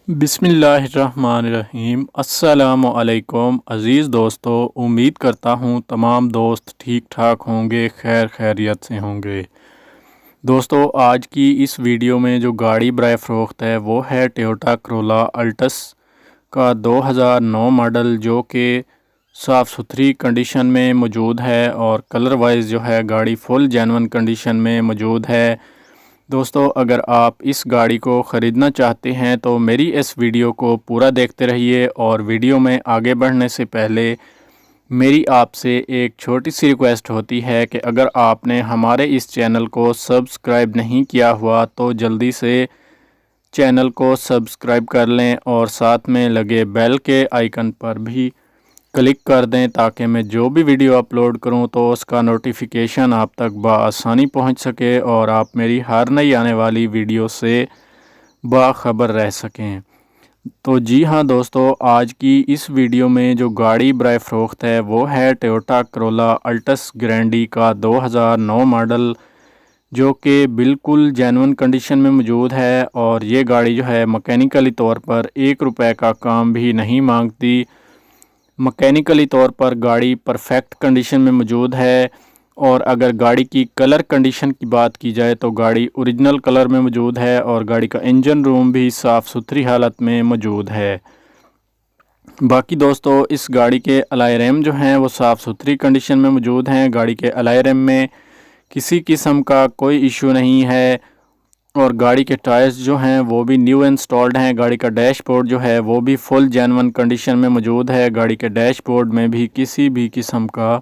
बिस्मिल्लाहिर्रहमानिर्रहीम। अस्सलामुअलैकुम अज़ीज़ दोस्तों, उम्मीद करता हूँ तमाम दोस्त ठीक ठाक होंगे, खैर खैरियत से होंगे। दोस्तों, आज की इस वीडियो में जो गाड़ी बराए फ़रोख्त है वो है टोयोटा करोला अल्टस का 2009 मॉडल, जो कि साफ़ सुथरी कंडीशन में मौजूद है और कलर वाइज जो है गाड़ी फुल जेन्युइन कंडीशन में मौजूद है। दोस्तों, अगर आप इस गाड़ी को ख़रीदना चाहते हैं तो मेरी इस वीडियो को पूरा देखते रहिए। और वीडियो में आगे बढ़ने से पहले मेरी आपसे एक छोटी सी रिक्वेस्ट होती है कि अगर आपने हमारे इस चैनल को सब्सक्राइब नहीं किया हुआ तो जल्दी से चैनल को सब्सक्राइब कर लें और साथ में लगे बेल के आइकन पर भी क्लिक कर दें ताकि मैं जो भी वीडियो अपलोड करूं तो उसका नोटिफिकेशन आप तक बआसानी पहुंच सके और आप मेरी हर नई आने वाली वीडियो से बाखबर रह सकें। तो जी हाँ दोस्तों, आज की इस वीडियो में जो गाड़ी बराए फ़रोख्त है वो है टोयोटा करोला अल्टस ग्रैंडी का 2009 मॉडल, जो कि बिल्कुल जेन्युइन कंडीशन में मौजूद है। और ये गाड़ी जो है मैकेनिकली तौर पर ₹1 का काम भी नहीं मांगती। मैकेनिकली तौर पर गाड़ी परफेक्ट कंडीशन में मौजूद है। और अगर गाड़ी की कलर कंडीशन की बात की जाए तो गाड़ी ओरिजिनल कलर में मौजूद है और गाड़ी का इंजन रूम भी साफ़ सुथरी हालत में मौजूद है। बाकी दोस्तों, इस गाड़ी के अलॉय रिम जो हैं वो साफ़ सुथरी कंडीशन में मौजूद हैं। गाड़ी के अलॉय रिम में किसी किस्म का कोई इशू नहीं है और गाड़ी के टायर्स जो हैं वो भी न्यू इंस्टॉल्ड हैं। गाड़ी का डैशबोर्ड जो है वो भी फुल जेन्युइन कंडीशन में मौजूद है। गाड़ी के डैशबोर्ड में भी किसी भी किस्म का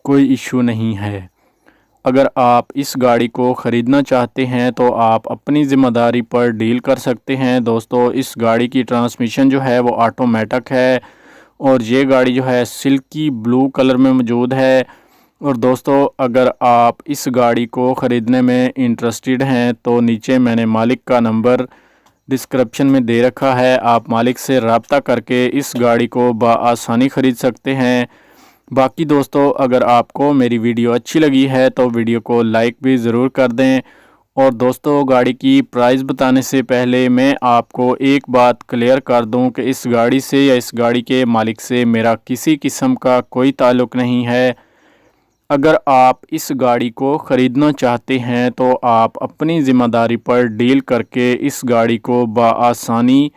कोई इशू नहीं है। अगर आप इस गाड़ी को ख़रीदना चाहते हैं तो आप अपनी ज़िम्मेदारी पर डील कर सकते हैं। दोस्तों, इस गाड़ी की ट्रांसमिशन जो है वो ऑटोमेटिक है और ये गाड़ी जो है सिल्की ब्लू कलर में मौजूद है। और दोस्तों, अगर आप इस गाड़ी को ख़रीदने में इंटरेस्टेड हैं तो नीचे मैंने मालिक का नंबर डिस्क्रिप्शन में दे रखा है। आप मालिक से रब्ता करके इस गाड़ी को बआसानी ख़रीद सकते हैं। बाकी दोस्तों, अगर आपको मेरी वीडियो अच्छी लगी है तो वीडियो को लाइक भी ज़रूर कर दें। और दोस्तों, गाड़ी की प्राइस बताने से पहले मैं आपको एक बात क्लियर कर दूं कि इस गाड़ी से या इस गाड़ी के मालिक से मेरा किसी किस्म का कोई ताल्लुक़ नहीं है। अगर आप इस गाड़ी को ख़रीदना चाहते हैं तो आप अपनी ज़िम्मेदारी पर डील करके इस गाड़ी को बआसानी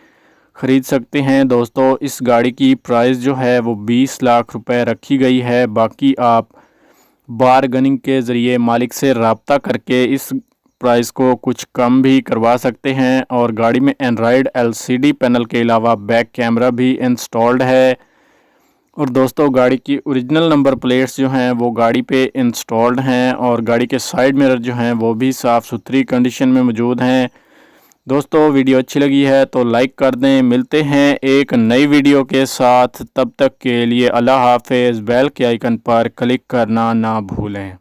ख़रीद सकते हैं। दोस्तों, इस गाड़ी की प्राइस जो है वो 20 लाख रुपए रखी गई है। बाकी आप बारगनिंग के ज़रिए मालिक से रब्ता करके इस प्राइस को कुछ कम भी करवा सकते हैं। और गाड़ी में एंड्रॉयड LCD पैनल के अलावा बैक कैमरा भी इंस्टॉल्ड है। और दोस्तों, गाड़ी की ओरिजिनल नंबर प्लेट्स जो हैं वो गाड़ी पे इंस्टॉल्ड हैं और गाड़ी के साइड मिरर जो हैं वो भी साफ़ सुथरी कंडीशन में मौजूद हैं। दोस्तों, वीडियो अच्छी लगी है तो लाइक कर दें। मिलते हैं एक नई वीडियो के साथ, तब तक के लिए अल्लाह हाफ़िज़। बेल के आइकन पर क्लिक करना ना भूलें।